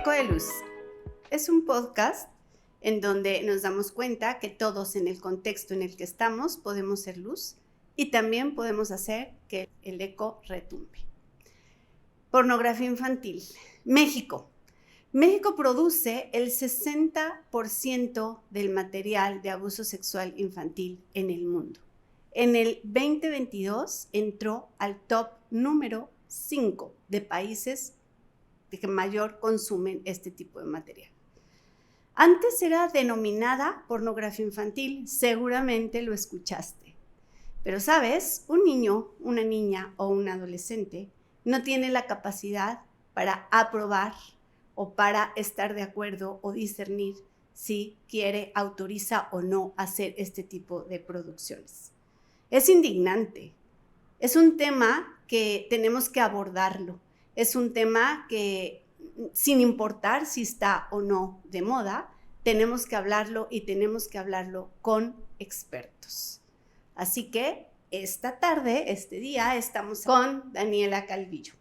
Eco de Luz es un podcast en donde nos damos cuenta que todos en el contexto en el que estamos podemos ser luz y también podemos hacer que el eco retumbe. Pornografía infantil. México. México produce el 60% del material de abuso sexual infantil en el mundo. En el 2022 entró al top número 5 de países de que mayor consumen este tipo de material. Antes era denominada pornografía infantil, seguramente lo escuchaste. Pero sabes, un niño, una niña o un adolescente no tiene la capacidad para aprobar o para estar de acuerdo o discernir si quiere, autoriza o no hacer este tipo de producciones. Es indignante. Es un tema que tenemos que abordarlo. Es un tema que, sin importar si está o no de moda, tenemos que hablarlo y tenemos que hablarlo con expertos. Así que esta tarde, este día, estamos con Daniela Calvillo.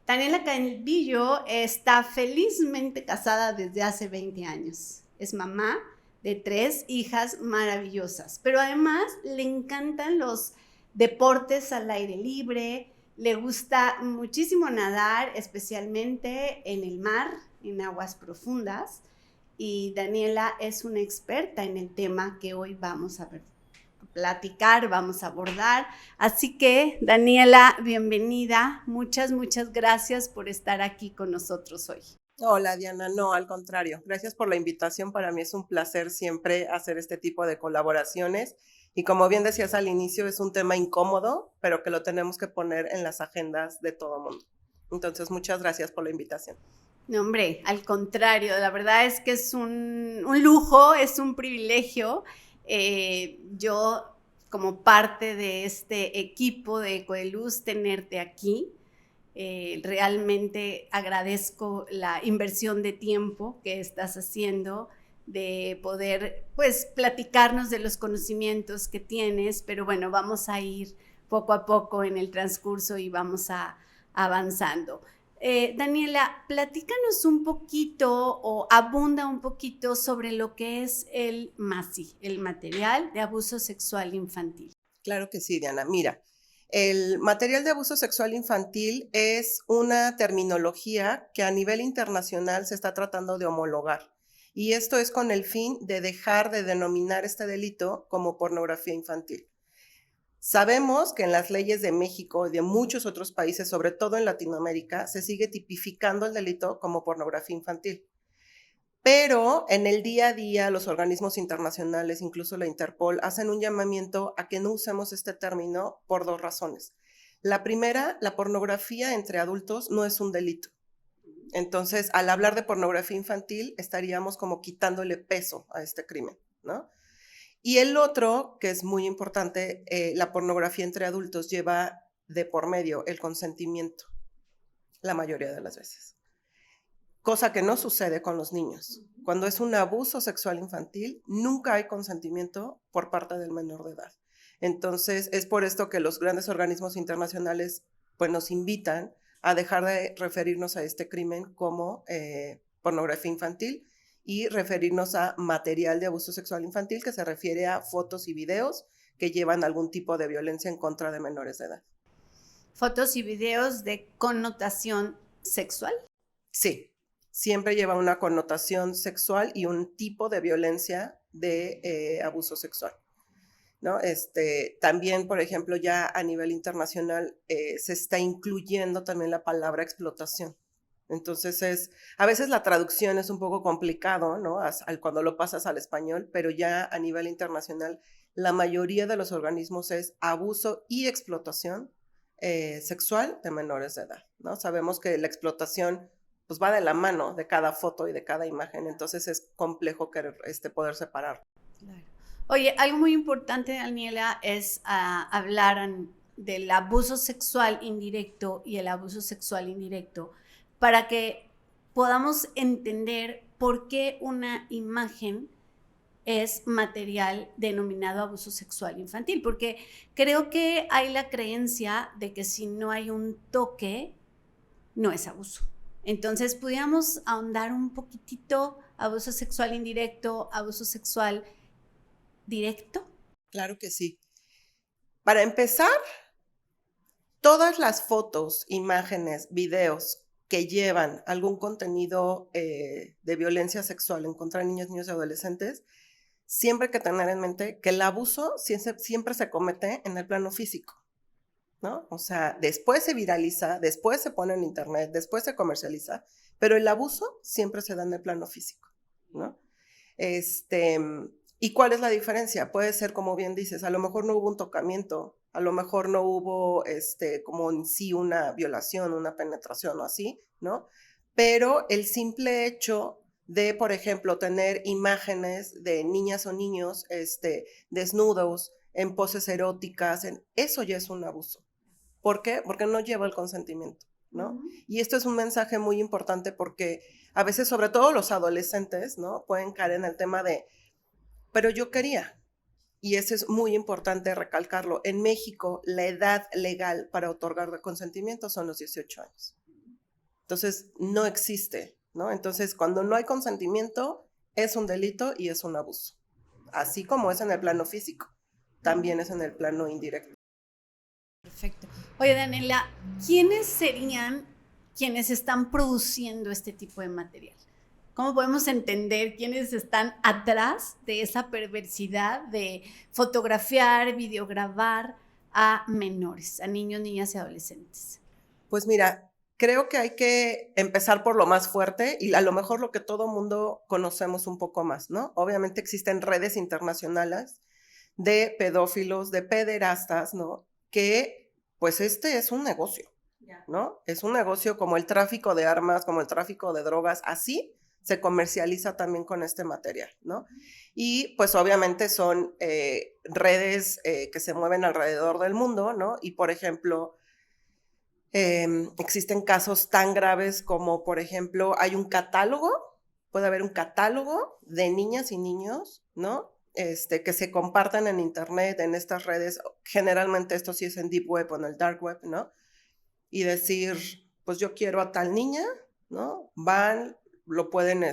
Daniela Calvillo está felizmente casada desde hace 20 años. Es mamá de 3 hijas maravillosas, pero además le encantan los deportes al aire libre, le gusta muchísimo nadar, especialmente en el mar, en aguas profundas, y Daniela es una experta en el tema que hoy vamos a platicar, vamos a abordar. Así que, Daniela, bienvenida. Muchas gracias por estar aquí con nosotros hoy. Hola, Diana. No, al contrario. Gracias por la invitación. Para mí es un placer siempre hacer este tipo de colaboraciones. Y como bien decías al inicio, es un tema incómodo, pero que lo tenemos que poner en las agendas de todo mundo. Entonces, muchas gracias por la invitación. No, hombre, al contrario, la verdad es que es un lujo, es un privilegio. Yo, como parte de este equipo de Eco de Luz, tenerte aquí. Realmente agradezco la inversión de tiempo que estás haciendo, de poder, pues, platicarnos de los conocimientos que tienes, pero bueno, vamos a ir poco a poco en el transcurso y vamos avanzando. Daniela, platícanos un poquito o abunda un poquito sobre lo que es el MASI, el material de abuso sexual infantil. Claro que sí, Diana. Mira, el material de abuso sexual infantil es una terminología que a nivel internacional se está tratando de homologar. Y esto es con el fin de dejar de denominar este delito como pornografía infantil. Sabemos que en las leyes de México y de muchos otros países, sobre todo en Latinoamérica, se sigue tipificando el delito como pornografía infantil. Pero en el día a día los organismos internacionales, incluso la Interpol, hacen un llamamiento a que no usemos este término por 2 razones. La primera, la pornografía entre adultos no es un delito. Entonces, al hablar de pornografía infantil, estaríamos como quitándole peso a este crimen, ¿no? Y el otro, que es muy importante, la pornografía entre adultos lleva de por medio el consentimiento, la mayoría de las veces. Cosa que no sucede con los niños. Cuando es un abuso sexual infantil, nunca hay consentimiento por parte del menor de edad. Entonces, es por esto que los grandes organismos internacionales pues, nos invitan a dejar de referirnos a este crimen como pornografía infantil y referirnos a material de abuso sexual infantil, que se refiere a fotos y videos que llevan algún tipo de violencia en contra de menores de edad. ¿Fotos y videos de connotación sexual? Sí, siempre lleva una connotación sexual y un tipo de violencia de abuso sexual, ¿no? También, por ejemplo, ya a nivel internacional se está incluyendo también la palabra explotación. Entonces, a veces la traducción es un poco complicado, ¿no? Cuando lo pasas al español, pero ya a nivel internacional, la mayoría de los organismos es abuso y explotación sexual de menores de edad, ¿no? Sabemos que la explotación pues va de la mano de cada foto y de cada imagen, entonces es complejo poder separar. Claro. Oye, algo muy importante, Daniela, es hablar del abuso sexual indirecto y el abuso sexual indirecto para que podamos entender por qué una imagen es material denominado abuso sexual infantil, porque creo que hay la creencia de que si no hay un toque, no es abuso. Entonces, pudiéramos ahondar un poquitito, abuso sexual indirecto, abuso sexual directo. Claro que sí. Para empezar, todas las fotos, imágenes, videos que llevan algún contenido de violencia sexual en contra de niños, niños y adolescentes, siempre hay que tener en mente que el abuso siempre se comete en el plano físico, ¿no? O sea, después se viraliza, después se pone en internet, después se comercializa, pero el abuso siempre se da en el plano físico, ¿no? ¿Y cuál es la diferencia? Puede ser, como bien dices, a lo mejor no hubo un tocamiento, a lo mejor no hubo como en sí una violación, una penetración o así, ¿no? Pero el simple hecho de, por ejemplo, tener imágenes de niñas o niños desnudos, en poses eróticas, eso ya es un abuso. ¿Por qué? Porque no lleva el consentimiento, ¿no? Y esto es un mensaje muy importante porque a veces, sobre todo los adolescentes, ¿no? Pueden caer en el tema de, pero yo quería. Y eso es muy importante recalcarlo. En México, la edad legal para otorgar consentimiento son los 18 años. Entonces, no existe, ¿no? Entonces, cuando no hay consentimiento, es un delito y es un abuso. Así como es en el plano físico, también es en el plano indirecto. Perfecto. Oye, Daniela, ¿quiénes serían quienes están produciendo este tipo de material? ¿Cómo podemos entender quiénes están atrás de esa perversidad de fotografiar, videograbar a menores, a niños, niñas y adolescentes? Pues mira, creo que hay que empezar por lo más fuerte y a lo mejor lo que todo mundo conocemos un poco más, ¿no? Obviamente existen redes internacionales de pedófilos, de pederastas, ¿no? Que pues es un negocio, ¿no? Es un negocio como el tráfico de armas, como el tráfico de drogas, así se comercializa también con este material, ¿no? Y pues obviamente son redes que se mueven alrededor del mundo, ¿no? Y por ejemplo, existen casos tan graves como, por ejemplo, hay un catálogo, puede haber un catálogo de niñas y niños, ¿no? Que se compartan en internet, en estas redes, generalmente esto sí es en deep web o en el dark web, ¿no? Y decir, pues yo quiero a tal niña, ¿no? Van, lo pueden,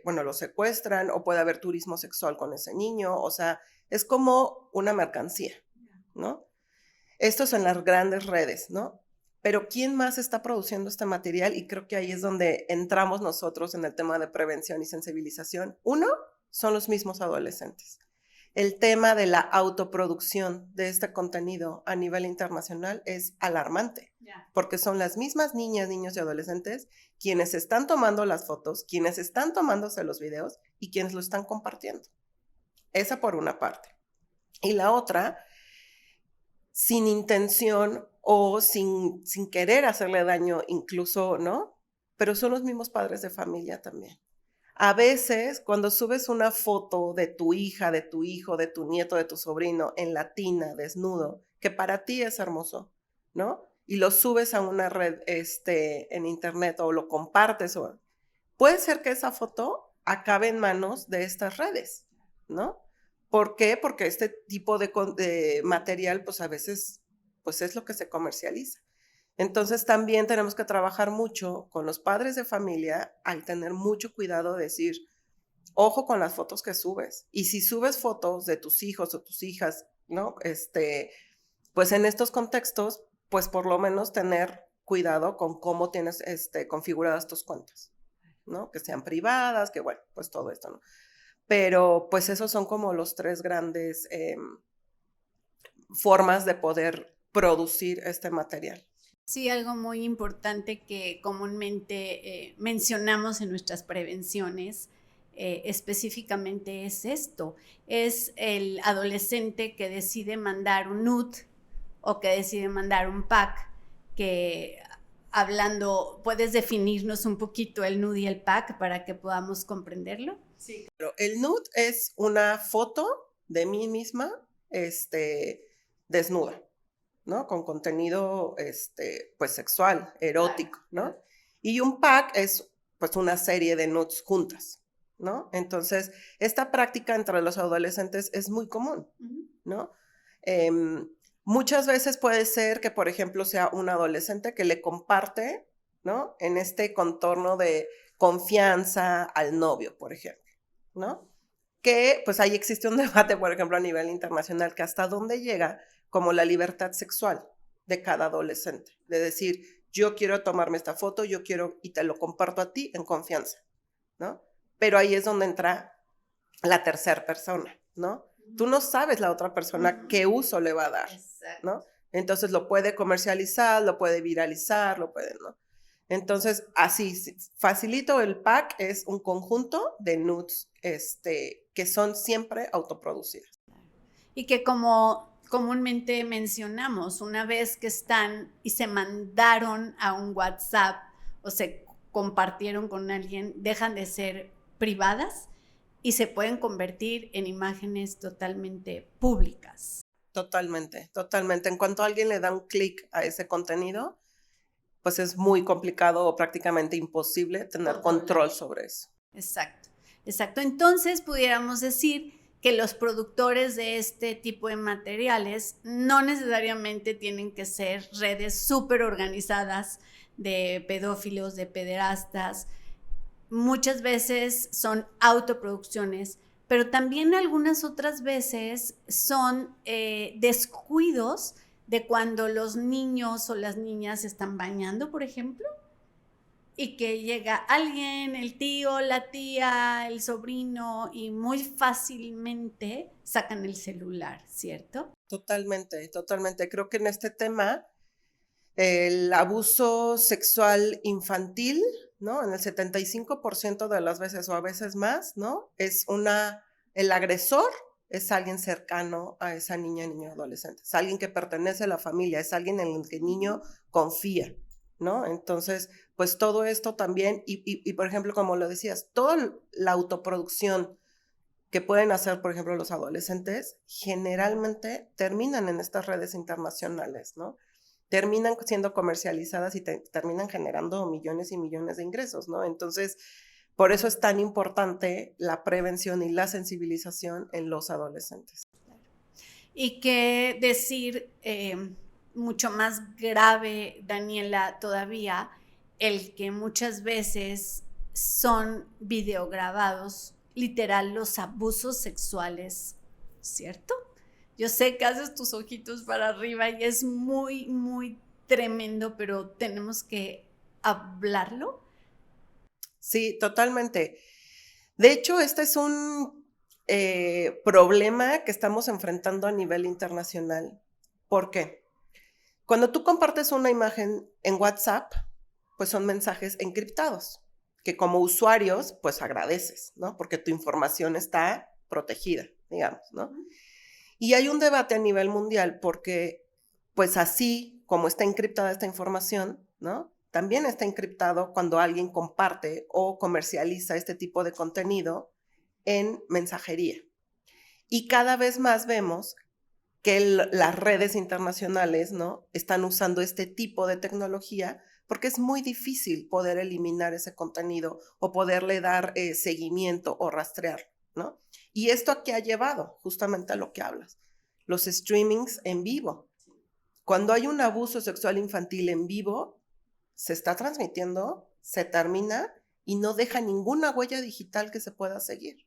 lo secuestran o puede haber turismo sexual con ese niño, o sea, es como una mercancía, ¿no? Esto es en las grandes redes, ¿no? Pero ¿quién más está produciendo este material? Y creo que ahí es donde entramos nosotros en el tema de prevención y sensibilización. Uno, son los mismos adolescentes. El tema de la autoproducción de este contenido a nivel internacional es alarmante, porque son las mismas niñas, niños y adolescentes quienes están tomando las fotos, quienes están tomándose los videos y quienes lo están compartiendo. Esa por una parte. Y la otra, sin intención o sin querer hacerle daño incluso, ¿no? Pero son los mismos padres de familia también. A veces, cuando subes una foto de tu hija, de tu hijo, de tu nieto, de tu sobrino en la tina, desnudo, que para ti es hermoso, ¿no? Y lo subes a una red en internet o lo compartes, puede ser que esa foto acabe en manos de estas redes, ¿no? ¿Por qué? Porque este tipo de material, pues a veces, pues es lo que se comercializa. Entonces también tenemos que trabajar mucho con los padres de familia al tener mucho cuidado de decir, ojo con las fotos que subes. Y si subes fotos de tus hijos o tus hijas, ¿no? Pues en estos contextos, pues por lo menos tener cuidado con cómo tienes configuradas tus cuentas, ¿no? Que sean privadas, que bueno, pues todo esto, ¿no? Pero pues esos son como los tres grandes formas de poder producir este material. Sí, algo muy importante que comúnmente mencionamos en nuestras prevenciones específicamente es esto, es el adolescente que decide mandar un nude o que decide mandar un pack, que hablando, ¿puedes definirnos un poquito el nude y el pack para que podamos comprenderlo? Sí, claro. El nude es una foto de mí misma, desnuda, ¿no? Con contenido, pues sexual, erótico, ¿no? Y un pack es, pues, una serie de nudes juntas, ¿no? Entonces, esta práctica entre los adolescentes es muy común, ¿no? Muchas veces puede ser que, por ejemplo, sea un adolescente que le comparte ¿no? En este contorno de confianza al novio, por ejemplo, ¿no? Que pues ahí existe un debate, por ejemplo, a nivel internacional, que hasta dónde llega como la libertad sexual de cada adolescente, de decir, yo quiero tomarme esta foto, yo quiero y te lo comparto a ti en confianza, ¿no? Pero ahí es donde entra la tercera persona, ¿no? Tú no sabes la otra persona qué uso le va a dar, ¿no? Entonces lo puede comercializar, lo puede viralizar, lo puede, ¿no? Entonces, así, facilito el pack, es un conjunto de nudes que son siempre autoproducidas. Y que como comúnmente mencionamos, una vez que están y se mandaron a un WhatsApp o se compartieron con alguien, dejan de ser privadas y se pueden convertir en imágenes totalmente públicas. Totalmente, totalmente. En cuanto alguien le da un clic a ese contenido, pues es muy complicado o prácticamente imposible tener control sobre eso. Exacto, exacto. Entonces pudiéramos decir que los productores de este tipo de materiales no necesariamente tienen que ser redes súper organizadas de pedófilos, de pederastas. Muchas veces son autoproducciones, pero también algunas otras veces son descuidos de cuando los niños o las niñas se están bañando, por ejemplo, y que llega alguien, el tío, la tía, el sobrino, y muy fácilmente sacan el celular, ¿cierto? Totalmente, totalmente. Creo que en este tema, el abuso sexual infantil, ¿no? En el 75% de las veces o a veces más, ¿no? El agresor es alguien cercano a esa niña, niño, adolescente. Es alguien que pertenece a la familia, es alguien en el que el niño confía, ¿no? Entonces, pues todo esto también, y por ejemplo, como lo decías, toda la autoproducción que pueden hacer, por ejemplo, los adolescentes, generalmente terminan en estas redes internacionales, ¿no? Terminan siendo comercializadas y terminan generando millones y millones de ingresos, ¿no? Entonces, por eso es tan importante la prevención y la sensibilización en los adolescentes. Y qué decir, mucho más grave, Daniela, todavía, el que muchas veces son videograbados, literal, los abusos sexuales, ¿cierto? Yo sé que haces tus ojitos para arriba y es muy, muy tremendo, pero tenemos que hablarlo. Sí, totalmente. De hecho, este es un problema que estamos enfrentando a nivel internacional. ¿Por qué? Cuando tú compartes una imagen en WhatsApp, pues son mensajes encriptados, que como usuarios, pues agradeces, ¿no? Porque tu información está protegida, digamos, ¿no? Y hay un debate a nivel mundial porque, pues así como está encriptada esta información, ¿no? También está encriptado cuando alguien comparte o comercializa este tipo de contenido en mensajería. Y cada vez más vemos que las redes internacionales, ¿no? Están usando este tipo de tecnología porque es muy difícil poder eliminar ese contenido o poderle dar seguimiento o rastrear, ¿no? Y esto a qué ha llevado, justamente a lo que hablas, los streamings en vivo. Cuando hay un abuso sexual infantil en vivo, se está transmitiendo, se termina y no deja ninguna huella digital que se pueda seguir,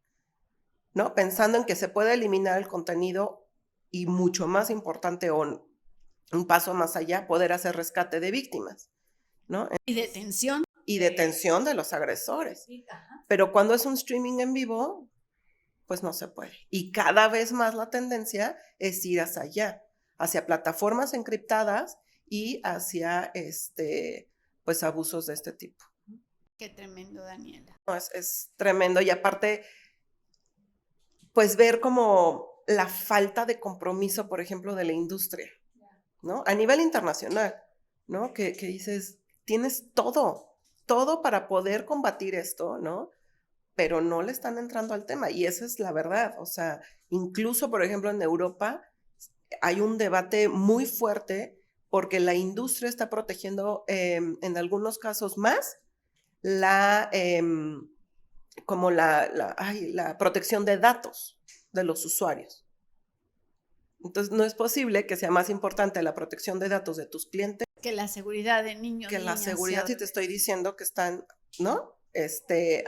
¿no? Pensando en que se puede eliminar el contenido y mucho más importante o un paso más allá, poder hacer rescate de víctimas, ¿no? Y detención. Y detención de los agresores. Pero cuando es un streaming en vivo, pues no se puede. Y cada vez más la tendencia es ir hacia allá, hacia plataformas encriptadas y hacia pues abusos de este tipo. Qué tremendo, Daniela. No, es tremendo. Y aparte, pues ver como la falta de compromiso, por ejemplo, de la industria, ¿no? A nivel internacional, ¿no? Que dices, tienes todo para poder combatir esto, ¿no? Pero no le están entrando al tema y esa es la verdad. O sea, incluso, por ejemplo, en Europa hay un debate muy fuerte porque la industria está protegiendo en algunos casos más la, como la protección de datos de los usuarios. Entonces, no es posible que sea más importante la protección de datos de tus clientes Que la seguridad de niños, Que la niñas, seguridad, si te estoy diciendo que están, ¿no?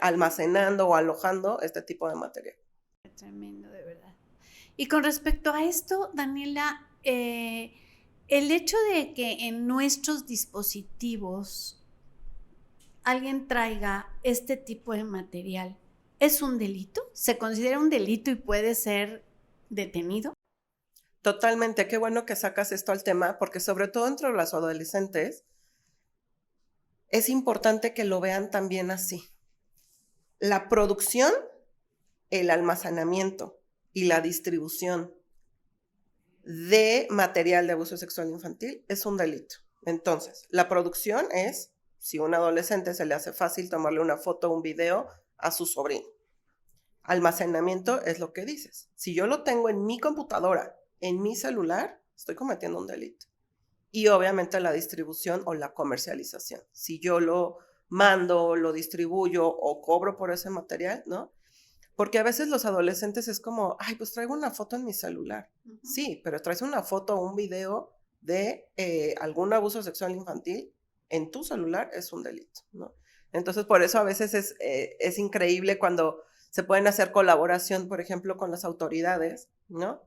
Almacenando o alojando este tipo de material. Tremendo, de verdad. Y con respecto a esto, Daniela, el hecho de que en nuestros dispositivos alguien traiga este tipo de material, ¿es un delito? ¿Se considera un delito y puede ser detenido? Totalmente, qué bueno que sacas esto al tema, porque sobre todo entre los adolescentes, es importante que lo vean también así. La producción, el almacenamiento y la distribución de material de abuso sexual infantil es un delito. Entonces, la producción es, si a un adolescente se le hace fácil tomarle una foto o un video a su sobrino. Almacenamiento es lo que dices. Si yo lo tengo en mi computadora, en mi celular, estoy cometiendo un delito. Y obviamente la distribución o la comercialización. Si yo lo mando, lo distribuyo o cobro por ese material, ¿no? Porque a veces los adolescentes es como, ay, pues traigo una foto en mi celular. Uh-huh. Sí, pero traes una foto o un video de algún abuso sexual infantil en tu celular, es un delito, ¿no? Entonces, por eso a veces es increíble cuando se pueden hacer colaboración, por ejemplo, con las autoridades, ¿no?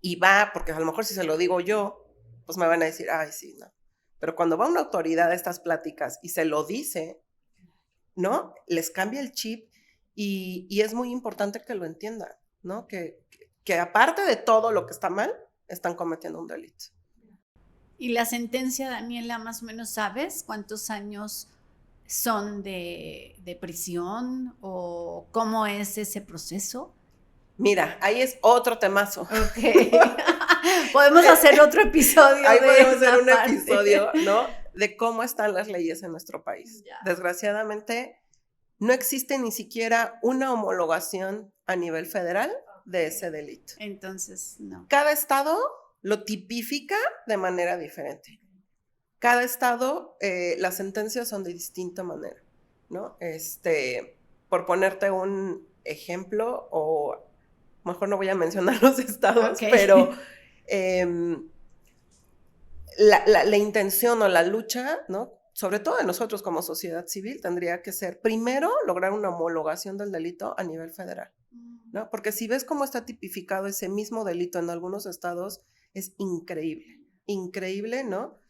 Y va, porque a lo mejor si se lo digo yo, pues me van a decir, ay, sí, no. Pero cuando va una autoridad a estas pláticas y se lo dice, ¿no? Les cambia el chip y es muy importante que lo entiendan, ¿no? Que aparte de todo lo que está mal, están cometiendo un delito. ¿Y la sentencia, Daniela, más o menos sabes cuántos años son de prisión o cómo es ese proceso? Mira, ahí es otro temazo. Ok. Podemos hacer otro episodio. Ahí podemos hacer un episodio, ¿no? De cómo están las leyes en nuestro país. Ya. Desgraciadamente, no existe ni siquiera una homologación a nivel federal de ese delito. Entonces, no. Cada estado lo tipifica de manera diferente. Cada estado, las sentencias son de distinta manera, ¿no? Por ponerte un ejemplo, o mejor no voy a mencionar los estados, okay. Pero la intención o la lucha, ¿no? Sobre todo de nosotros como sociedad civil, tendría que ser primero lograr una homologación del delito a nivel federal, ¿no? Porque si ves cómo está tipificado ese mismo delito en algunos estados, es increíble, ¿no?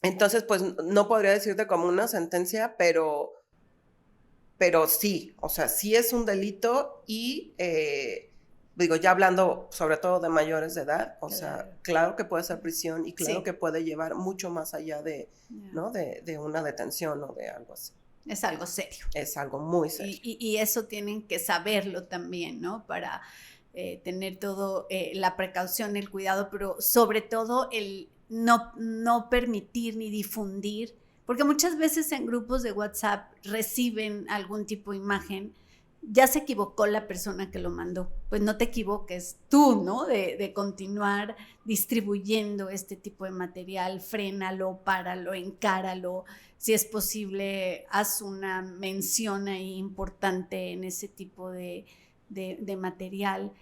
Entonces, pues no podría decirte como una sentencia, pero sí, o sea, sí es un delito y, digo, ya hablando sobre todo de mayores de edad, o sea, claro que puede ser prisión y claro que puede llevar mucho más allá de, ¿no? de una detención o de algo así. Es algo serio. Es algo muy serio. Y eso tienen que saberlo también, ¿no? Para tener todo la precaución, el cuidado, pero sobre todo el no permitir ni difundir, porque muchas veces en grupos de WhatsApp reciben algún tipo de imagen, ya se equivocó la persona que lo mandó, pues no te equivoques tú, ¿no? De continuar distribuyendo este tipo de material, frénalo, páralo, encáralo, si es posible, haz una mención ahí importante en ese tipo de material.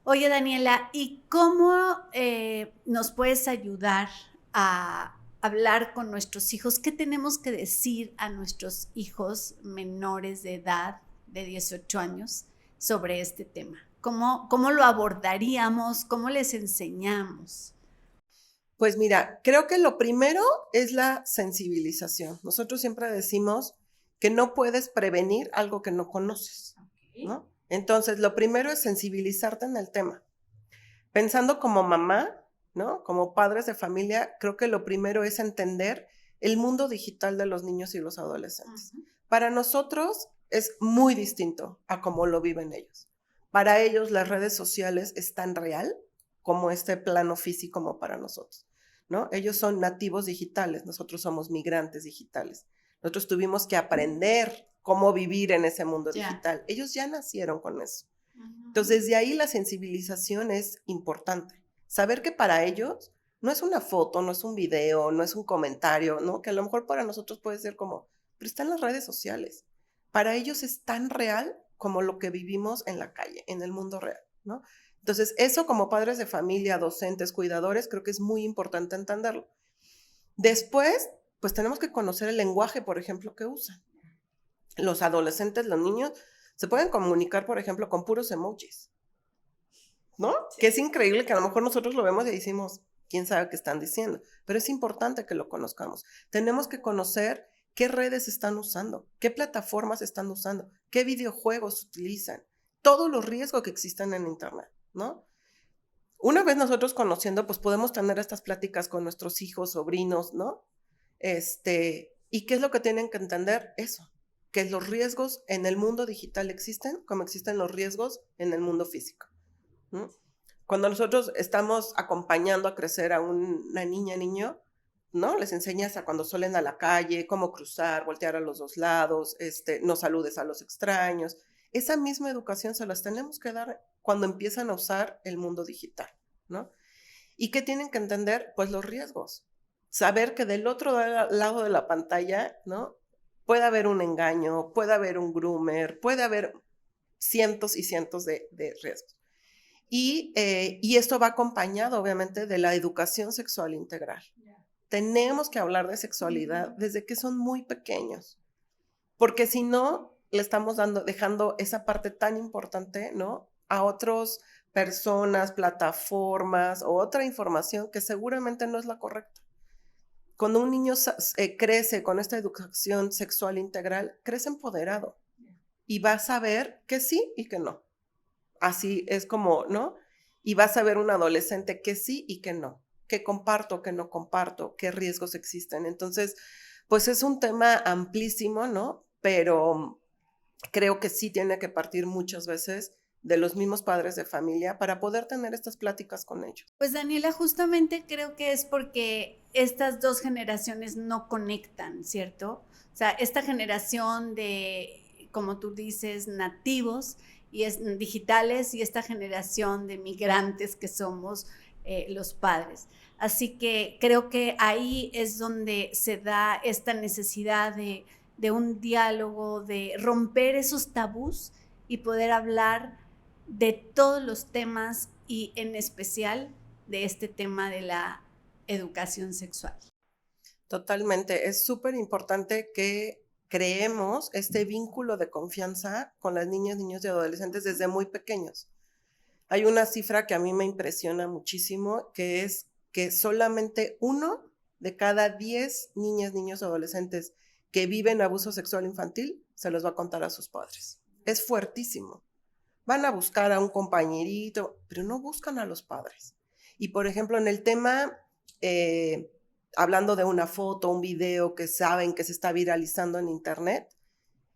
Oye, Daniela, ¿y cómo nos puedes ayudar a hablar con nuestros hijos? ¿Qué tenemos que decir a nuestros hijos menores de edad, de 18 años, sobre este tema? ¿Cómo lo abordaríamos? ¿Cómo les enseñamos? Pues mira, creo que lo primero es la sensibilización. Nosotros siempre decimos que no puedes prevenir algo que no conoces, ¿no? Entonces, lo primero es sensibilizarte en el tema. Pensando como mamá, ¿no? Como padres de familia, creo que lo primero es entender el mundo digital de los niños y los adolescentes. Uh-huh. Para nosotros es muy distinto a cómo lo viven ellos. Para ellos las redes sociales es tan real como este plano físico como para nosotros, ¿no? Ellos son nativos digitales, nosotros somos migrantes digitales. Nosotros tuvimos que aprender cómo vivir en ese mundo digital. Ellos ya nacieron con eso. Uh-huh. Entonces, desde ahí la sensibilización es importante. Saber que para ellos no es una foto, no es un video, no es un comentario, ¿no? Que a lo mejor para nosotros puede ser como, pero está en las redes sociales. Para ellos es tan real como lo que vivimos en la calle, en el mundo real, ¿no? Entonces, eso como padres de familia, docentes, cuidadores, creo que es muy importante entenderlo. Después, pues tenemos que conocer el lenguaje, por ejemplo, que usan. Los adolescentes, los niños, se pueden comunicar, por ejemplo, con puros emojis, ¿no? Sí. Que es increíble que a lo mejor nosotros lo vemos y decimos, quién sabe qué están diciendo, pero es importante que lo conozcamos. Tenemos que conocer qué redes están usando, qué plataformas están usando, qué videojuegos utilizan, todos los riesgos que existen en Internet, ¿no? Una vez nosotros conociendo, pues podemos tener estas pláticas con nuestros hijos, sobrinos, ¿no? ¿Y qué es lo que tienen que entender? Eso, que los riesgos en el mundo digital existen como existen los riesgos en el mundo físico, ¿no? Cuando nosotros estamos acompañando a crecer a una niña, niño, ¿no? Les enseñas a cuando salen a la calle, cómo cruzar, voltear a los dos lados, no saludes a los extraños. Esa misma educación se las tenemos que dar cuando empiezan a usar el mundo digital, ¿no? ¿Y qué tienen que entender? Pues los riesgos. Saber que del otro lado de la pantalla, ¿no? Puede haber un engaño, puede haber un groomer, puede haber cientos y cientos de riesgos. Y esto va acompañado, obviamente, de la educación sexual integral. Tenemos que hablar de sexualidad desde que son muy pequeños, porque si no, le estamos dejando esa parte tan importante, ¿no? A otras personas, plataformas o otra información que seguramente no es la correcta. Cuando un niño crece con esta educación sexual integral, crece empoderado y va a saber que sí y que no. Así es como, ¿no? Y vas a ver un adolescente que sí y que no, que comparto, que no comparto, qué riesgos existen. Entonces, pues es un tema amplísimo, ¿no? Pero creo que sí tiene que partir muchas veces de los mismos padres de familia para poder tener estas pláticas con ellos. Pues Daniela, justamente creo que es porque estas dos generaciones no conectan, ¿cierto? O sea, esta generación de, como tú dices, nativos y digitales y esta generación de migrantes que somos los padres. Así que creo que ahí es donde se da esta necesidad de un diálogo, de romper esos tabús y poder hablar de todos los temas y en especial de este tema de la educación sexual. Totalmente, es súper importante que creemos este vínculo de confianza con las niñas, niños y adolescentes desde muy pequeños. Hay una cifra que a mí me impresiona muchísimo, que es que solamente 1 de cada 10 niñas, niños, adolescentes que viven abuso sexual infantil se los va a contar a sus padres. Es fuertísimo. Van a buscar a un compañerito, pero no buscan a los padres. Y por ejemplo, en el tema, hablando de una foto, un video que saben que se está viralizando en internet,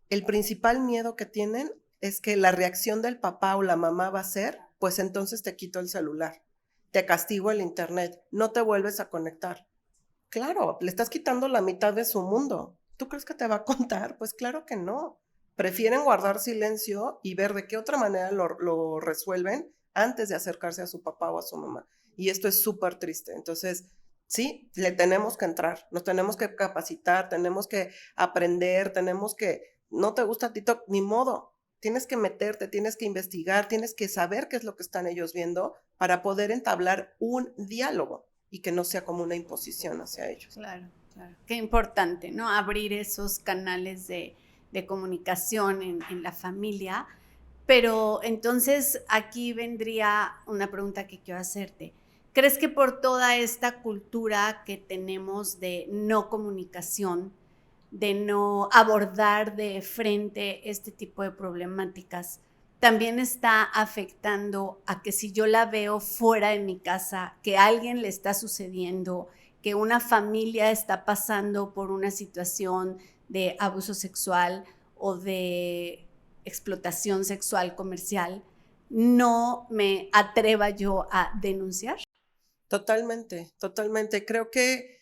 el principal miedo que tienen es que la reacción del papá o la mamá va a ser, pues entonces te quito el celular, te castigo el internet, no te vuelves a conectar. Claro, le estás quitando la mitad de su mundo. ¿Tú crees que te va a contar? Pues claro que no. Prefieren guardar silencio y ver de qué otra manera lo resuelven antes de acercarse a su papá o a su mamá. Y esto es súper triste. Entonces, sí, le tenemos que entrar, nos tenemos que capacitar, tenemos que aprender, no te gusta TikTok, ni modo. Tienes que meterte, tienes que investigar, tienes que saber qué es lo que están ellos viendo para poder entablar un diálogo y que no sea como una imposición hacia ellos. Claro, claro. Qué importante, ¿no? Abrir esos canales de comunicación en la familia. Pero entonces aquí vendría una pregunta que quiero hacerte. ¿Crees que por toda esta cultura que tenemos de no comunicación, de no abordar de frente este tipo de problemáticas, también está afectando a que si yo la veo fuera de mi casa, que a alguien le está sucediendo, que una familia está pasando por una situación de abuso sexual o de explotación sexual comercial, no me atreva yo a denunciar? Totalmente, totalmente. Creo que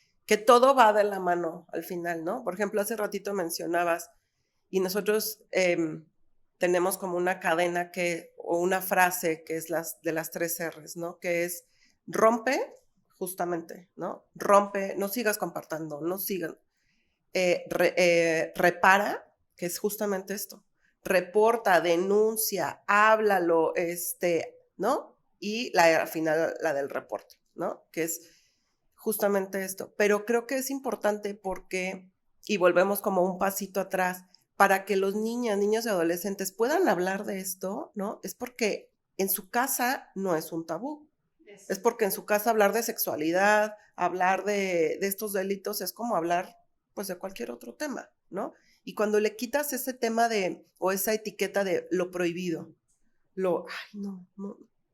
todo va de la mano al final, ¿no? Por ejemplo, hace ratito mencionabas, y nosotros tenemos como una cadena o una frase que es de las 3 R's, ¿no? Que es rompe, justamente, ¿no? Rompe, no sigas compartiendo, no sigan. Repara, que es justamente esto. Reporta, denuncia, háblalo, ¿no? y al final la del reporte, ¿no? Que es justamente esto. Pero creo que es importante porque, y volvemos como un pasito atrás, para que los niños y adolescentes puedan hablar de esto, ¿no? Es porque en su casa no es un tabú. Es porque en su casa hablar de sexualidad, hablar de estos delitos es como hablar pues de cualquier otro tema, ¿no? Y cuando le quitas ese tema o esa etiqueta de lo prohibido, ay,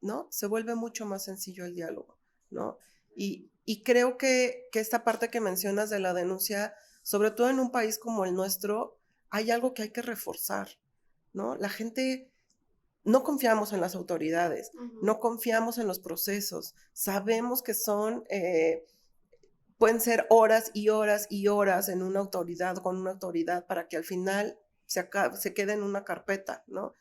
no, se vuelve mucho más sencillo el diálogo, ¿no? Y creo que esta parte que mencionas de la denuncia, sobre todo en un país como el nuestro, hay algo que hay que reforzar, ¿no? La gente, no confiamos en las autoridades, no confiamos en los procesos, sabemos que pueden ser horas y horas y horas en una autoridad, con una autoridad, para que al final se quede en una carpeta, ¿no?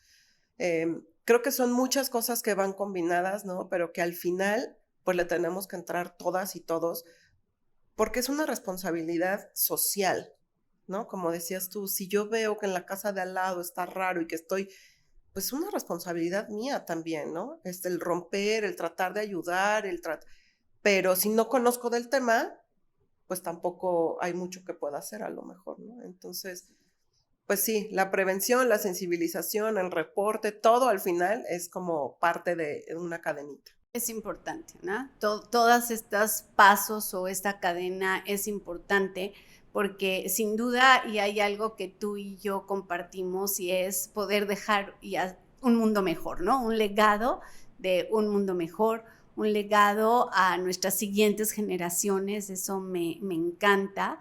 Creo que son muchas cosas que van combinadas, ¿no? Pero que al final, pues le tenemos que entrar todas y todos, porque es una responsabilidad social, ¿no? Como decías tú, si yo veo que en la casa de al lado está raro y que pues una responsabilidad mía también, ¿no? El romper, el tratar de ayudar, pero si no conozco del tema, pues tampoco hay mucho que pueda hacer a lo mejor, ¿no? Entonces, pues sí, la prevención, la sensibilización, el reporte, todo al final es como parte de una cadenita. Es importante, ¿no? Todas estos pasos o esta cadena es importante porque sin duda y hay algo que tú y yo compartimos y es poder dejar un mundo mejor, ¿no? Un legado de un mundo mejor, un legado a nuestras siguientes generaciones, eso me encanta.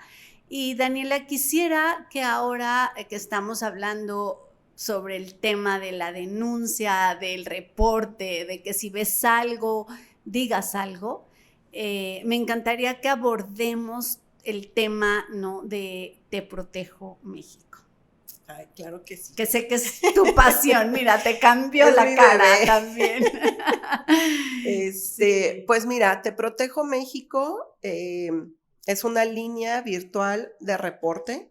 Y Daniela, quisiera que ahora que estamos hablando sobre el tema de la denuncia, del reporte, de que si ves algo, digas algo, me encantaría que abordemos el tema, ¿no? de Te Protejo México. Ay, claro que sí. Que sé que es tu pasión, mira, te cambió la cara bebé. También. Sí. Pues mira, Te Protejo México es una línea virtual de reporte.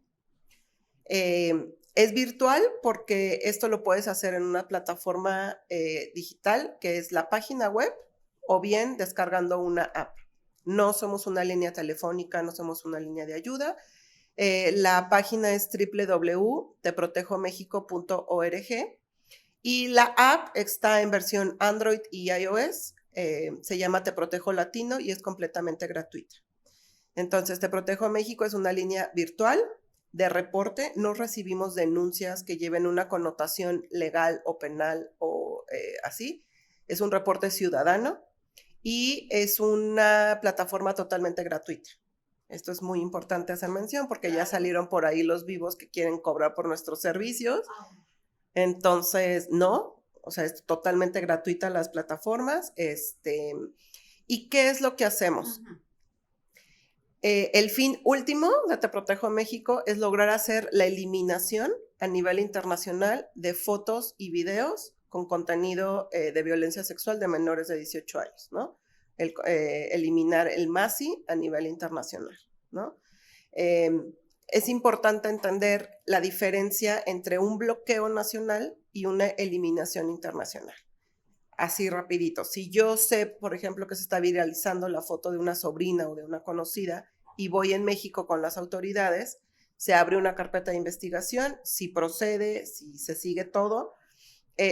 Es virtual porque esto lo puedes hacer en una plataforma digital, que es la página web, o bien descargando una app. No somos una línea telefónica, no somos una línea de ayuda. La página es www.teprotejomexico.org y la app está en versión Android y iOS. Se llama Te Protejo Latino y es completamente gratuita. Entonces, Te Protejo México es una línea virtual de reporte. No recibimos denuncias que lleven una connotación legal o penal o así. Es un reporte ciudadano y es una plataforma totalmente gratuita. Esto es muy importante hacer mención porque ya salieron por ahí los vivos que quieren cobrar por nuestros servicios. Entonces, no, o sea, es totalmente gratuita las plataformas. ¿Y qué es lo que hacemos? El fin último de Te Protejo México es lograr hacer la eliminación a nivel internacional de fotos y videos con contenido de violencia sexual de menores de 18 años, ¿no? Eliminar el MASI a nivel internacional, ¿no? Es importante entender la diferencia entre un bloqueo nacional y una eliminación internacional. Así rapidito. Si yo sé, por ejemplo, que se está viralizando la foto de una sobrina o de una conocida y voy en México con las autoridades, se abre una carpeta de investigación, si procede, si se sigue todo.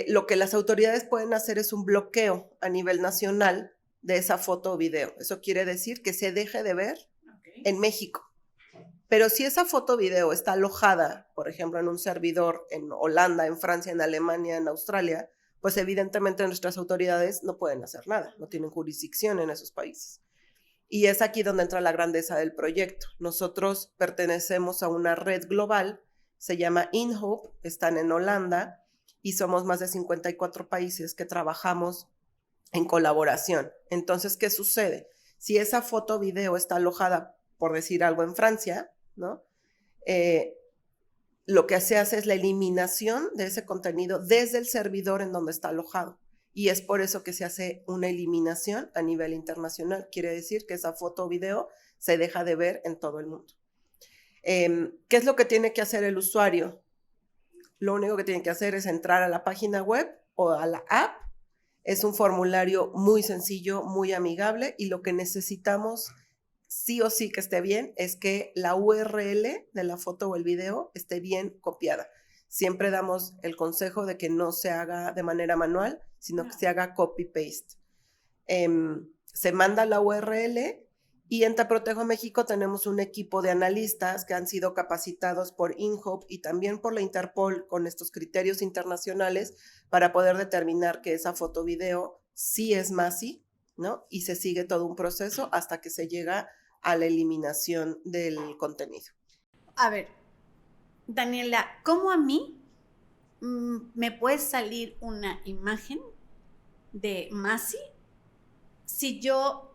Lo que las autoridades pueden hacer es un bloqueo a nivel nacional de esa foto o video. Eso quiere decir que se deje de ver en México. Pero si esa foto o video está alojada, por ejemplo, en un servidor en Holanda, en Francia, en Alemania, en Australia, pues evidentemente nuestras autoridades no pueden hacer nada, no tienen jurisdicción en esos países. Y es aquí donde entra la grandeza del proyecto. Nosotros pertenecemos a una red global, se llama InHope, están en Holanda y somos más de 54 países que trabajamos en colaboración. Entonces, ¿qué sucede? Si esa foto o video está alojada, por decir algo, en Francia, ¿no? Lo que se hace es la eliminación de ese contenido desde el servidor en donde está alojado. Y es por eso que se hace una eliminación a nivel internacional. Quiere decir que esa foto o video se deja de ver en todo el mundo. ¿Qué es lo que tiene que hacer el usuario? Lo único que tiene que hacer es entrar a la página web o a la app Es un formulario muy sencillo, muy amigable y lo que necesitamos sí o sí que esté bien es que la URL de la foto o el video esté bien copiada. Siempre damos el consejo de que no se haga de manera manual, sino que se haga copy-paste. Se manda la URL y en Te Protejo México tenemos un equipo de analistas que han sido capacitados por INHOP y también por la Interpol con estos criterios internacionales para poder determinar que esa foto video sí es MASI, ¿no? Y se sigue todo un proceso hasta que se llega a la eliminación del contenido. A ver, Daniela, ¿cómo a mí me puede salir una imagen de MASI si yo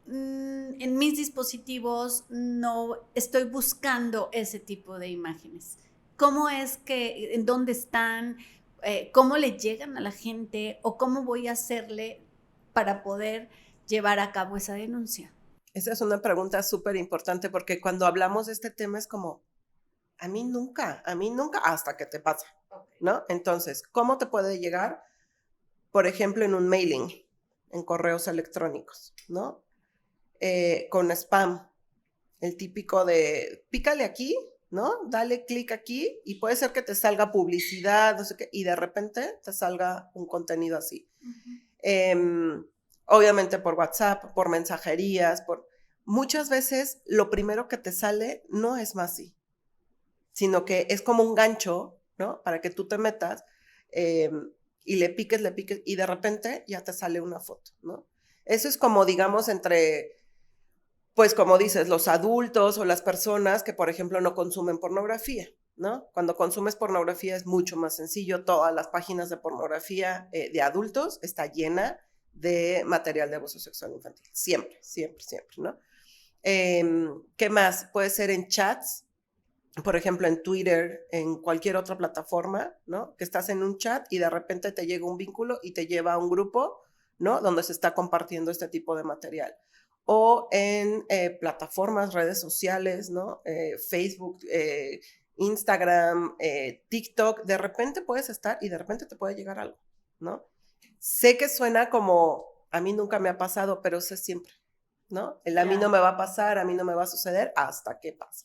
en mis dispositivos no estoy buscando ese tipo de imágenes? ¿Cómo es que, en dónde están, cómo le llegan a la gente o cómo voy a hacerle para poder llevar a cabo esa denuncia? Esa es una pregunta súper importante porque cuando hablamos de este tema es como, a mí nunca, hasta que te pasa, ¿no? Entonces, ¿cómo te puede llegar? Por ejemplo, en un mailing, en correos electrónicos, ¿no? Con spam, el típico de pícale aquí, ¿no? Dale clic aquí y puede ser que te salga publicidad, no sé qué, y de repente te salga un contenido así. Obviamente por WhatsApp, por mensajerías, muchas veces lo primero que te sale no es MASI, sino que es como un gancho, ¿no? Para que tú te metas y le piques, y de repente ya te sale una foto, ¿no? Eso es como, digamos, entre, pues como dices, los adultos o las personas que, por ejemplo, no consumen pornografía, ¿no? Cuando consumes pornografía es mucho más sencillo. Todas las páginas de pornografía de adultos está llena de material de abuso sexual infantil. Siempre, siempre, siempre, ¿no? ¿Qué más? Puede ser en chats, por ejemplo, en Twitter, en cualquier otra plataforma, ¿no? Que estás en un chat y de repente te llega un vínculo y te lleva a un grupo, ¿no? Donde se está compartiendo este tipo de material. O en plataformas, redes sociales, ¿no? Facebook, Instagram, TikTok, de repente puedes estar y de repente te puede llegar algo, ¿no? Sé que suena como, a mí nunca me ha pasado, pero sé siempre, ¿no? A mí no me va a pasar, a mí no me va a suceder hasta que pasa,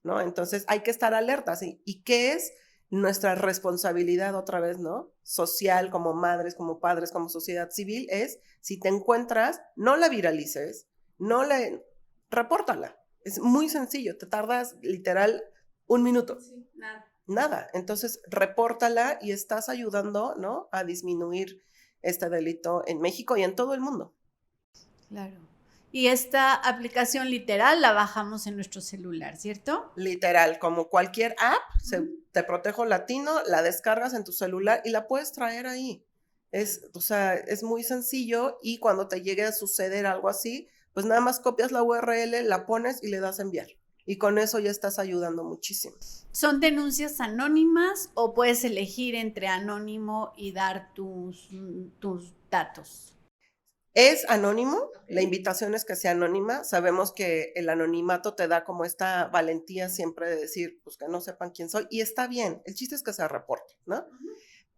¿no? Entonces hay que estar alertas. ¿Y qué es nuestra responsabilidad otra vez, ¿no? Social, como madres, como padres, como sociedad civil, es, si te encuentras, no la viralices, repórtala. Es muy sencillo, te tardas literal 1 minuto. Sí, nada. Nada. Entonces, repórtala y estás ayudando, ¿no? A disminuir este delito en México y en todo el mundo. Claro. Y esta aplicación literal la bajamos en nuestro celular, ¿cierto? Literal, como cualquier app, Te Protejo Latino, la descargas en tu celular y la puedes traer ahí. O sea, es muy sencillo y cuando te llegue a suceder algo así, pues nada más copias la URL, la pones y le das a enviar. Y con eso ya estás ayudando muchísimo. ¿Son denuncias anónimas o puedes elegir entre anónimo y dar tus datos? Es anónimo, la invitación es que sea anónima. Sabemos que el anonimato te da como esta valentía siempre de decir, pues que no sepan quién soy, y está bien, el chiste es que se reporte, ¿no?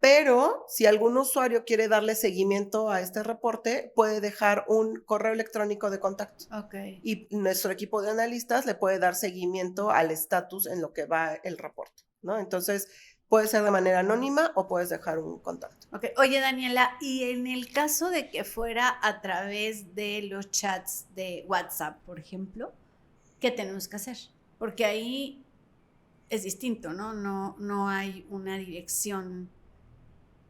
Pero si algún usuario quiere darle seguimiento a este reporte, puede dejar un correo electrónico de contacto. Okay. Y nuestro equipo de analistas le puede dar seguimiento al estatus en lo que va el reporte, ¿no? Entonces, puede ser de manera anónima o puedes dejar un contacto. Okay. Oye, Daniela, y en el caso de que fuera a través de los chats de WhatsApp, por ejemplo, ¿qué tenemos que hacer? Porque ahí es distinto, ¿no? No hay una dirección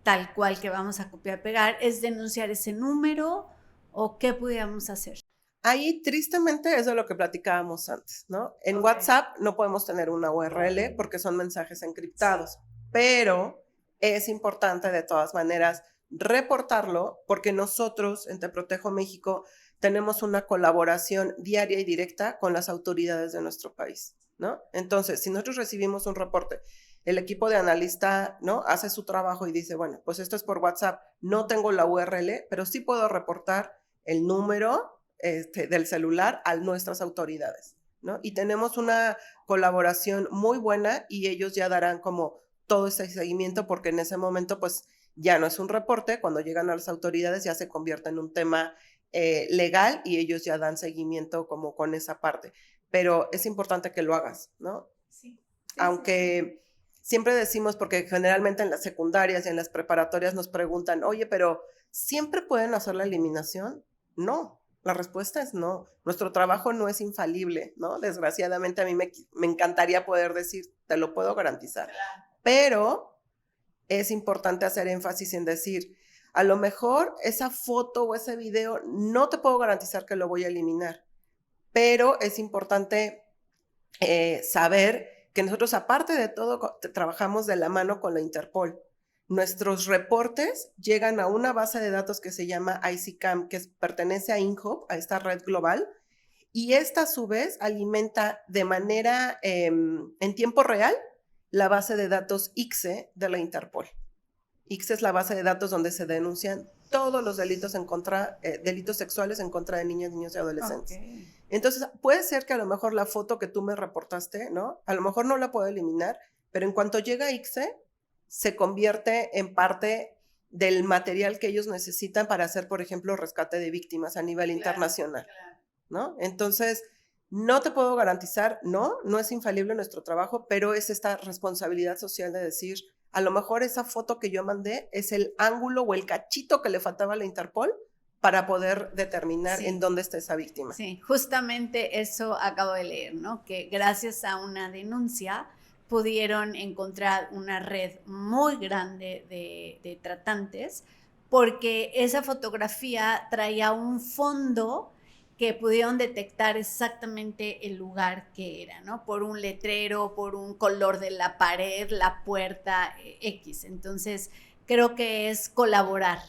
tal cual que vamos a copiar, pegar. ¿Es denunciar ese número o qué pudiéramos hacer? Ahí, tristemente, es de lo que platicábamos antes, ¿no? En WhatsApp no podemos tener una URL porque son mensajes encriptados, pero es importante de todas maneras reportarlo porque nosotros en Te Protejo México tenemos una colaboración diaria y directa con las autoridades de nuestro país, ¿no? Entonces, si nosotros recibimos un reporte, el equipo de analista, ¿no? Hace su trabajo y dice, bueno, pues esto es por WhatsApp, no tengo la URL, pero sí puedo reportar el número del celular a nuestras autoridades, ¿no? Y tenemos una colaboración muy buena y ellos ya darán como todo ese seguimiento porque en ese momento, pues, ya no es un reporte, cuando llegan a las autoridades ya se convierte en un tema legal y ellos ya dan seguimiento como con esa parte. Pero es importante que lo hagas, ¿no? Sí. Aunque siempre decimos, porque generalmente en las secundarias y en las preparatorias nos preguntan, oye, pero ¿siempre pueden hacer la eliminación? No, la respuesta es no. Nuestro trabajo no es infalible, ¿no? Desgraciadamente a mí me encantaría poder decir, te lo puedo garantizar. Pero es importante hacer énfasis en decir, a lo mejor esa foto o ese video no te puedo garantizar que lo voy a eliminar, pero es importante saber que nosotros, aparte de todo, trabajamos de la mano con la Interpol. Nuestros reportes llegan a una base de datos que se llama ICCAM, que pertenece a INHOP, a esta red global, y esta a su vez alimenta de manera en tiempo real la base de datos ICSE de la Interpol. ICSE es la base de datos donde se denuncian todos los delitos delitos sexuales en contra de niñas, niños y adolescentes. Okay. Entonces, puede ser que a lo mejor la foto que tú me reportaste, ¿no? A lo mejor no la puedo eliminar, pero en cuanto llega a ICSE, se convierte en parte del material que ellos necesitan para hacer, por ejemplo, rescate de víctimas a nivel internacional, ¿no? Entonces, no te puedo garantizar, no es infalible nuestro trabajo, pero es esta responsabilidad social de decir, a lo mejor esa foto que yo mandé es el ángulo o el cachito que le faltaba a la Interpol para poder determinar en dónde está esa víctima. Sí, justamente eso acabo de leer, ¿no? Que gracias a una denuncia pudieron encontrar una red muy grande de tratantes porque esa fotografía traía un fondo que pudieron detectar exactamente el lugar que era, ¿no? Por un letrero, por un color de la pared, la puerta, X. Entonces, creo que es colaborar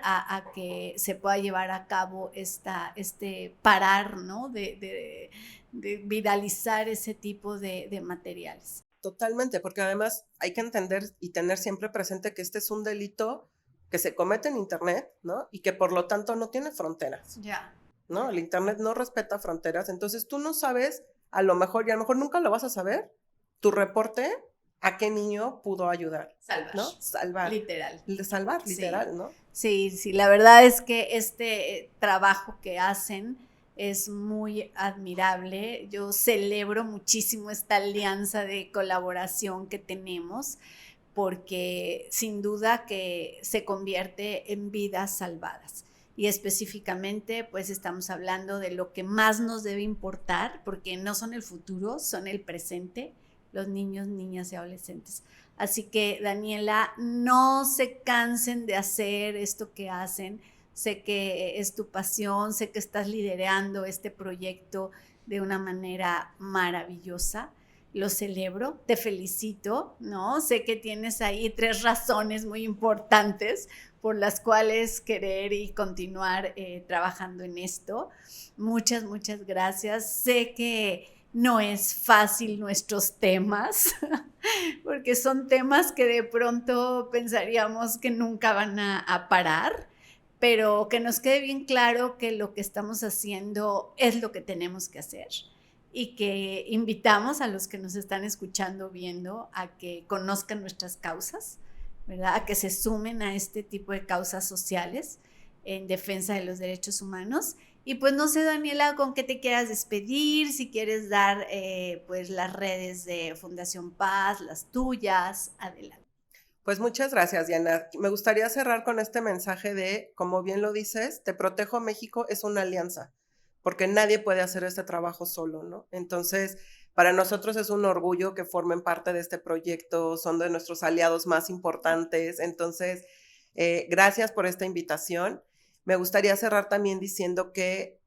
a que se pueda llevar a cabo este parar, ¿no? De viralizar ese tipo de materiales. Totalmente, porque además hay que entender y tener siempre presente que este es un delito que se comete en Internet, ¿no? Y que por lo tanto no tiene fronteras. Ya. ¿No? El Internet no respeta fronteras, entonces tú no sabes, a lo mejor, y a lo mejor nunca lo vas a saber, tu reporte, a qué niño pudo ayudar. Salvar. ¿No? Salvar. Literal. Salvar, literal, sí. ¿no? Sí, la verdad es que este trabajo que hacen es muy admirable. Yo celebro muchísimo esta alianza de colaboración que tenemos porque sin duda que se convierte en vidas salvadas. Y específicamente, pues estamos hablando de lo que más nos debe importar, porque no son el futuro, son el presente, los niños, niñas y adolescentes. Así que, Daniela, no se cansen de hacer esto que hacen. Sé que es tu pasión, sé que estás liderando este proyecto de una manera maravillosa. Lo celebro, te felicito, ¿no? Sé que tienes ahí 3 razones muy importantes por las cuales querer y continuar trabajando en esto. Muchas gracias. Sé que no es fácil nuestros temas, porque son temas que de pronto pensaríamos que nunca van a parar, pero que nos quede bien claro que lo que estamos haciendo es lo que tenemos que hacer y que invitamos a los que nos están escuchando, viendo, a que conozcan nuestras causas, ¿verdad? A que se sumen a este tipo de causas sociales en defensa de los derechos humanos. Y pues no sé, Daniela, con qué te quieras despedir, si quieres dar pues las redes de Fundación Paz, las tuyas, adelante. Pues muchas gracias, Diana. Me gustaría cerrar con este mensaje de, como bien lo dices, Te Protejo México es una alianza, porque nadie puede hacer este trabajo solo, ¿no? Entonces, para nosotros es un orgullo que formen parte de este proyecto, son de nuestros aliados más importantes. Entonces, gracias por esta invitación. Me gustaría cerrar también diciendo que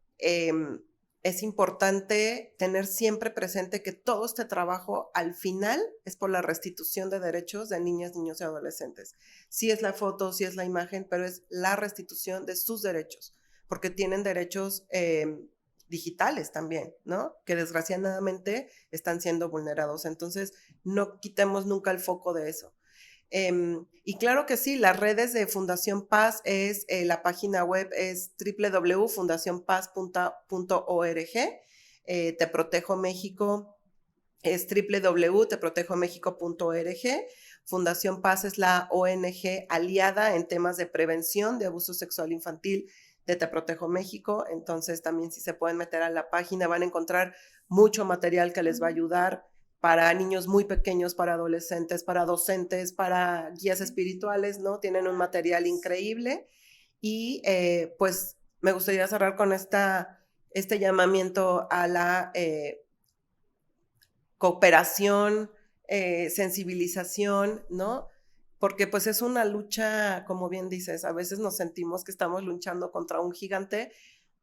es importante tener siempre presente que todo este trabajo al final es por la restitución de derechos de niñas, niños y adolescentes. Sí es la foto, sí es la imagen, pero es la restitución de sus derechos, porque tienen derechos digitales también, ¿no? Que desgraciadamente están siendo vulnerados. Entonces, no quitemos nunca el foco de eso. Y claro que sí, las redes de Fundación Paz la página web es www.fundacionpaz.org. Te Protejo México es www.teprotejomexico.org. Fundación Paz es la ONG aliada en temas de prevención de abuso sexual infantil de Te Protejo México. Entonces también si se pueden meter a la página van a encontrar mucho material que les va a ayudar para niños muy pequeños, para adolescentes, para docentes, para guías espirituales, ¿no? Tienen un material increíble y pues me gustaría cerrar con este llamamiento a la cooperación, sensibilización, ¿no? Porque pues es una lucha, como bien dices, a veces nos sentimos que estamos luchando contra un gigante,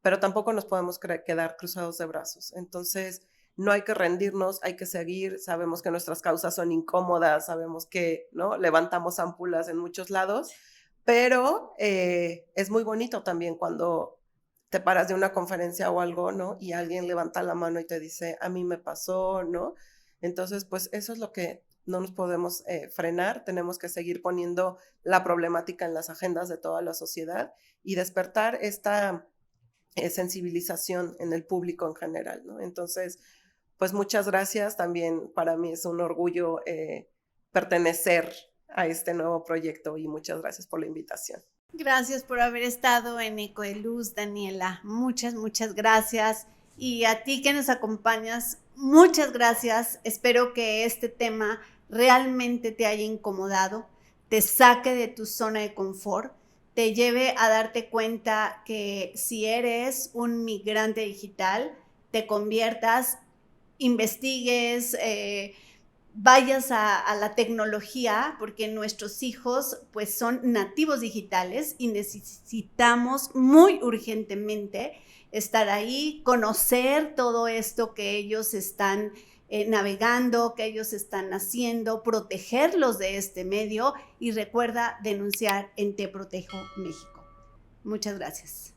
pero tampoco nos podemos quedar cruzados de brazos. Entonces, no hay que rendirnos, hay que seguir, sabemos que nuestras causas son incómodas, sabemos que, ¿no? Levantamos ámpulas en muchos lados, pero es muy bonito también cuando te paras de una conferencia o algo, ¿no? Y alguien levanta la mano y te dice, a mí me pasó, ¿no? Entonces, pues eso es lo que no nos podemos frenar, tenemos que seguir poniendo la problemática en las agendas de toda la sociedad y despertar esta sensibilización en el público en general, ¿no? Entonces, pues muchas gracias, también para mí es un orgullo pertenecer a este nuevo proyecto y muchas gracias por la invitación. Gracias por haber estado en Eco de Luz, Daniela. Muchas, muchas gracias. Y a ti que nos acompañas, muchas gracias. Espero que este tema realmente te haya incomodado, te saque de tu zona de confort, te lleve a darte cuenta que si eres un migrante digital, te conviertas, investigues, vayas a la tecnología, porque nuestros hijos pues son nativos digitales y necesitamos muy urgentemente estar ahí, conocer todo esto que ellos están navegando, que ellos están haciendo, protegerlos de este medio y recuerda denunciar en Te Protejo México. Muchas gracias.